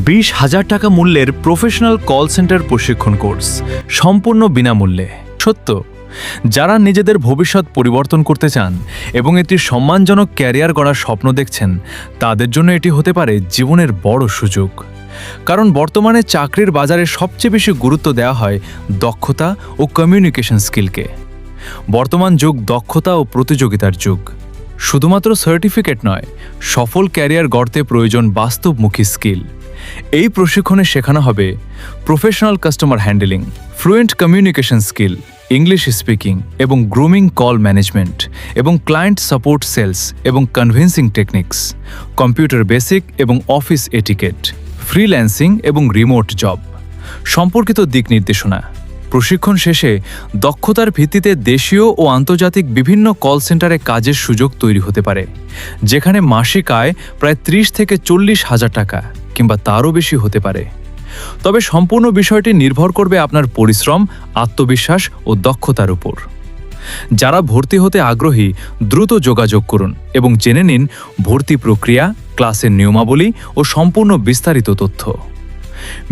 20,000 টাকা মূল্যের professional call centre প্রশিক্ষণ কোর্স সম্পূর্ণ বিনামূল্যে। সত্য, যারা নিজেদের ভবিষ্যৎ পরিবর্তন করতে চান এবং একটি সম্মানজনক ক্যারিয়ার গড়ার স্বপ্ন দেখছেন, তাদের জন্য এটি হতে পারে জীবনের বড় সুযোগ। কারণ বর্তমানে চাকরির বাজারে সবচেয়ে বেশি গুরুত্ব দেওয়া হয় দক্ষতা ও কমিউনিকেশন স্কিলকে। বর্তমান যুগ দক্ষতা ও প্রতিযোগিতার যুগ। শুধুমাত্র সার্টিফিকেট নয়, সফল ক্যারিয়ার গড়তে প্রয়োজন বাস্তবমুখী স্কিল। এই প্রশিক্ষণে শেখানো হবে professional customer handling, fluent communication skill, English speaking এবং গ্রুমিং কল ম্যানেজমেন্ট এবং ক্লায়েন্ট সাপোর্ট সেলস এবং কনভিন্সিং টেকনিক্স, কম্পিউটার বেসিক এবং অফিস এটিকেট, ফ্রিল্যান্সিং এবং রিমোট জব সম্পর্কিত দিক নির্দেশনা। প্রশিক্ষণ শেষে দক্ষতার ভিত্তিতে দেশীয় ও আন্তর্জাতিক বিভিন্ন কল সেন্টারে কাজের সুযোগ তৈরি হতে পারে, যেখানে মাসিক আয় প্রায় 30 থেকে 40 হাজার টাকা কিংবা তারও বেশি হতে পারে। তবে সম্পূর্ণ বিষয়টি নির্ভর করবে আপনার পরিশ্রম, আত্মবিশ্বাস ও দক্ষতার উপর। যারা ভর্তি হতে আগ্রহী দ্রুত যোগাযোগ করুন এবং জেনে নিন ভর্তি প্রক্রিয়া, ক্লাসের নিয়মাবলী ও সম্পূর্ণ বিস্তারিত তথ্য।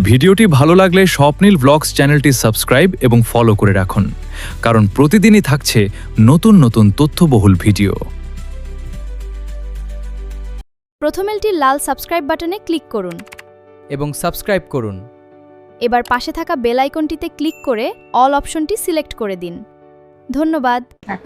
ভিডিওটি ভালো লাগলে স্বপ্নিল ব্লগস চ্যানেলটি সাবস্ক্রাইব এবং ফলো করে রাখুন, কারণ প্রতিদিনই থাকছে নতুন নতুন তথ্যবহুল ভিডিও। প্রথমেলটির লাল সাবস্ক্রাইব বাটনে ক্লিক করুন এবং সাবস্ক্রাইব করুন। এবার পাশে থাকা বেল আইকনটিতে ক্লিক করে অল অপশনটি সিলেক্ট করে দিন। ধন্যবাদ।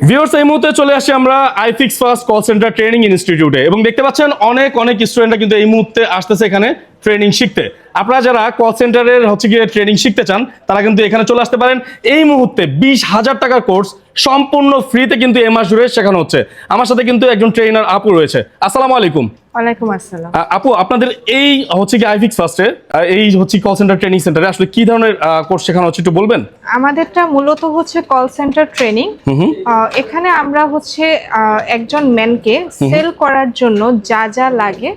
ভিউয়ার্স, এই মুহূর্তে চলে আসি আমরা iFix first call centre training ইনস্টিটিউটে এবং দেখতে পাচ্ছেন অনেক স্টুডেন্টরা কিন্তু এই মুহূর্তে আসতেছে এখানে ট্রেনিং শিখতে। আপনারা যারা কল সেন্টারের গিয়ে ট্রেনিং শিখতে চান, তারা কিন্তু এখানে চলে আসতে পারেন। এই মুহূর্তে 20,000 টাকার কোর্স সম্পূর্ণ ফ্রিতে কিন্তু এই মাস জুড়ে শেখানো হচ্ছে। আমার সাথে কিন্তু একজন ট্রেনার আপু রয়েছে। আসসালামু আলাইকুম। ওয়ালাইকুম আসসালাম। আপু, আপনাদের এই কি আইফিক্স ফার্স্টে এই কল সেন্টার ট্রেনিং সেন্টারে আসলে কি ধরনের কোর্স শেখানো হচ্ছে একটু বলবেন? আমাদেরটা মূলত কল সেন্টার ট্রেনিং। এখানে আমরা একজন ম্যানকে সেল করার জন্য যা যা লাগে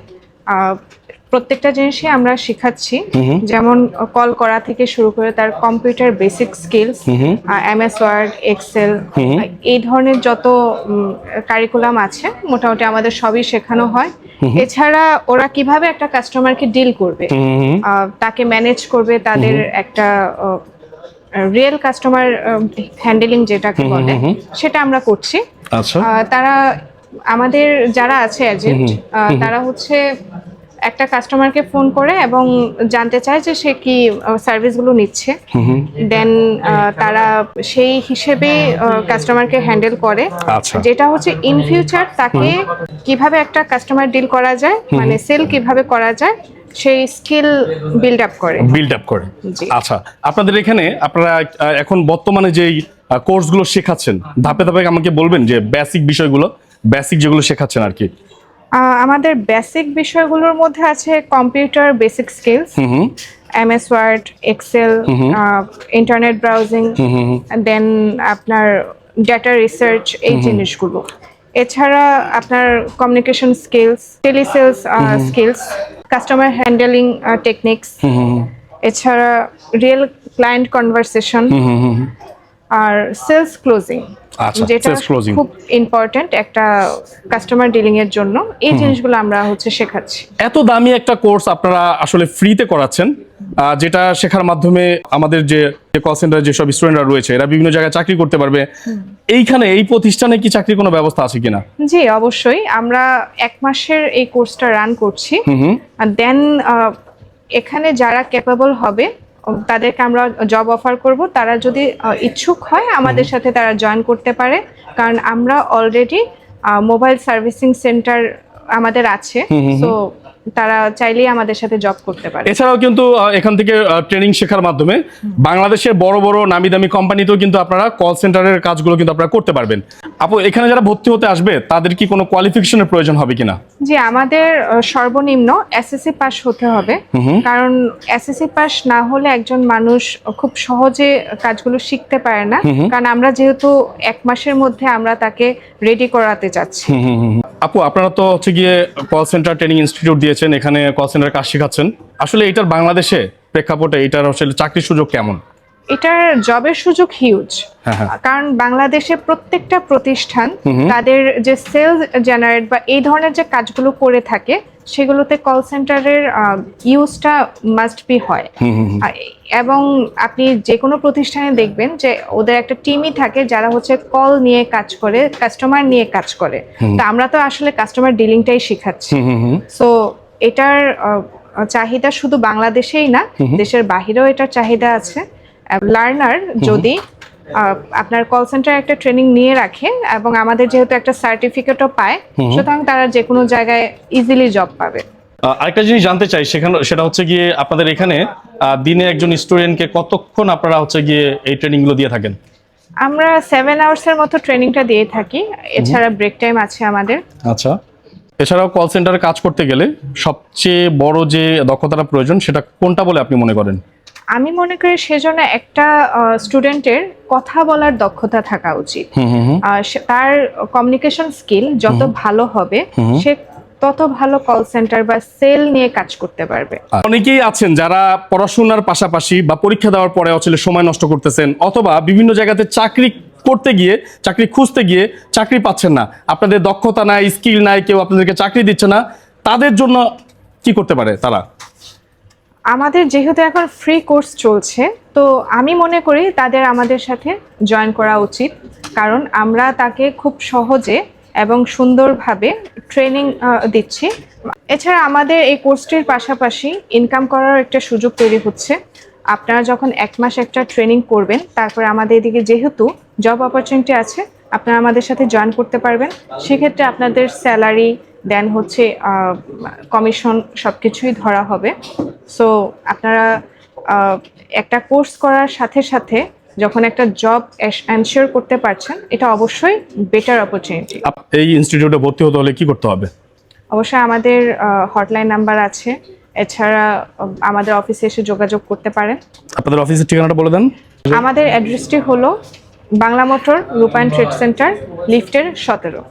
প্রত্যেকটা জিনিসই আমরা শেখাচ্ছি। যেমন কল করা থেকে শুরু করে তার computer basic skills, MS Word, Excel, এই ধরনের যত কারিকুলাম আছে মোটামুটি আমাদের সবই শেখানো হয়। এছাড়া ওরা কিভাবে একটা কাস্টমারকে ডিল করবে, তাকে ম্যানেজ করবে, তাদের একটা রিয়েল কাস্টমার হ্যান্ডেলিং যেটাকে বলে সেটা আমরা করছি। তারা আমাদের যারা আছে এজেন্ট, তারা একটা কাস্টমারকে ফোন করে এবং জানতে চায় যে সে কি সার্ভিসগুলো নিচ্ছে, দেন তারা সেই হিসেবে কাস্টমারকে হ্যান্ডেল করে। যেটা ইন ফিউচার তাকে কিভাবে একটা কাস্টমার ডিল করা যায়, মানে সেল কিভাবে করা যায় সেই স্কিল বিল্ড আপ করে। আচ্ছা, আপনাদের এখানে আপনারা এখন বর্তমানে যেই কোর্সগুলো শেখাচ্ছেন ধাপে ধাপে আমাকে বলবেন যে বেসিক যেগুলো শেখাচ্ছেন আর কি। আমাদের বেসিক বিষয়গুলোর মধ্যে আছে computer basic skills, MS Word, Excel, internet browsing, then আপনার ডেটা রিসার্চ, এই জিনিসগুলো। এছাড়া আপনার communication skills, telesales skills, customer handling techniques, এছাড়া রিয়েল ক্লায়েন্ট কনভারসেশন আর সেলস ক্লোজিং, যেটা খুব ইম্পর্টেন্ট একটা কাস্টমার ডিলিং এর জন্য। এই জিনিসগুলো আমরা শেখাচ্ছি। এত দামি একটা কোর্স আপনারা আসলে ফ্রিতে করাচ্ছেন, যেটা শেখার মাধ্যমে আমাদের যে কল সেন্টারে যেসব স্টুডেন্টরা রয়েছে এরা বিভিন্ন জায়গায় চাকরি করতে পারবে। এইখানে এই প্রতিষ্ঠানে কি চাকরির কোনো ব্যবস্থা আছে কিনা? জি, অবশ্যই। আমরা 1 মাসের এই কোর্সটা রান করছি। দেন এখানে যারা ক্যাপেবল হবে তাদেরকে আমরা জব অফার করব। তারা যদি ইচ্ছুক হয় আমাদের সাথে তারা জয়েন করতে পারে, কারণ আমরা অলরেডি মোবাইল সার্ভিসিং সেন্টার আমাদের আছে, সো তারা চাইলেই আমাদের সাথে জব করতে পারে। এছাড়াও কিন্তু এখান থেকে ট্রেনিং শেখার মাধ্যমে বাংলাদেশের বড় বড় নামি দামি কোম্পানিতেও কিন্তু আপনারা কল সেন্টারের কাজগুলো কিন্তু আপনারা করতে পারবেন। আপু, এখানে যারা ভর্তি হতে আসবে তাদের কি কোনো কোয়ালিফিকেশনের প্রয়োজন হবে কিনা? জি, আমাদের সর্বনিম্ন SSC পাস হতে হবে, কারণ SSC পাস না হলে একজন মানুষ খুব সহজে কাজগুলো শিখতে পারে না। কারণ আমরা যেহেতু 1 মাসের মধ্যে আমরা তাকে রেডি করাতে চাচ্ছি। আপু, আপনারা তো গিয়ে কল সেন্টার ট্রেনিং ইনস্টিটিউট দিয়েছেন, এখানে কল সেন্টার কাজ শেখাচ্ছেন। আসলে এটার বাংলাদেশে প্রেক্ষাপটে এটার চাকরির সুযোগ কেমন? এটার জবের সুযোগ হিউজ, কারণ বাংলাদেশে প্রত্যেকটা প্রতিষ্ঠান তাদের যে সেলস জেনারেট বা এই ধরনের যে কাজগুলো করে থাকে সেগুলোতে কল সেন্টারের ইউজটা মাস্ট বি হয়। এবং আপনি যে কোনো প্রতিষ্ঠানে দেখবেন যে ওদের একটা টিমই থাকে যারা হচ্ছে কল নিয়ে কাজ করে, কাস্টমার নিয়ে কাজ করে। তো আমরা তো আসলে কাস্টমার ডিলিংটাই শেখাচ্ছি। সো এটার চাহিদা শুধু বাংলাদেশেই না, দেশের বাহিরেও এটার চাহিদা আছে। লার্নার যদি আপনার কল সেন্টার একটা ট্রেনিং নিয়ে রাখে এবং আমাদের যেহেতু একটা সার্টিফিকেটও পায়, সুতরাং তারা যে কোনো জায়গায় ইজিলি জব পাবে। আরেকটা জিনিস জানতে চাই সেটা হচ্ছে গিয়ে আপনাদের এখানে দিনে একজন স্টুডেন্টকে কতক্ষণ আপনারা হচ্ছে গিয়ে এই ট্রেনিং গুলো দিয়ে থাকেন? আমরা 7 আওয়ার্সের মতো ট্রেনিংটা দিয়ে থাকি, এছাড়া ব্রেক টাইম আছে আমাদের। আচ্ছা, এছাড়াও কল সেন্টারে কাজ করতে গেলে সবচেয়ে বড় যে দক্ষতাটা প্রয়োজন সেটা কোনটা বলে আপনি মনে করেন? আমি মনে করি সেজন্য একটা স্টুডেন্টের কথা বলার দক্ষতা থাকা উচিত। তার কমিউনিকেশন স্কিল যত ভালো হবে, সে তত ভালো কল সেন্টার বা সেল নিয়ে কাজ করতে পারবে। অনেকেই আছেন যারা পড়াশোনার পাশাপাশি বা পরীক্ষা দেওয়ার পরে আসলে সময় নষ্ট করতেছেন, অথবা বিভিন্ন জায়গাতে চাকরি করতে গিয়ে, চাকরি খুঁজতে গিয়ে চাকরি পাচ্ছেন না, আপনাদের দক্ষতা নাই, স্কিল নাই, কেউ আপনাদেরকে চাকরি দিচ্ছে না, তাদের জন্য কি করতে পারে তারা? আমাদের যেহেতু এখন ফ্রি কোর্স চলছে, তো আমি মনে করি তাদের আমাদের সাথে জয়েন করা উচিত, কারণ আমরা তাকে খুব সহজে এবং সুন্দরভাবে ট্রেনিং দিচ্ছি। এছাড়া আমাদের এই কোর্সটির পাশাপাশি ইনকাম করার একটা সুযোগ তৈরি হচ্ছে। আপনারা যখন 1 মাস একটা ট্রেনিং করবেন, তারপরে আমাদের এদিকে যেহেতু জব অপরচুনিটি আছে, আপনারা আমাদের সাথে জয়েন করতে পারবেন। সেক্ষেত্রে আপনাদের স্যালারি দেন হচ্ছে কমিশন সব কিছুই ধরা হবে। সো আপনারা একটা কোর্স করার সাথে সাথে যখন একটা জব এনশিওর করতে পারছেন, এটা অবশ্যই বেটার অপরচুনিটি। এই ইনস্টিটিউটে ভর্তি হতে হলে কি করতে হবে? অবশ্যই আমাদের হটলাইন নাম্বার আছে, এছাড়া আমাদের অফিসে এসে যোগাযোগ করতে পারেন। আপনাদের অফিসের ঠিকানাটা বলে দেন। আমাদের অ্যাড্রেসটি হলো বাংলা মোটর রূপায়ণ ট্রেড সেন্টার, লিফটের 17।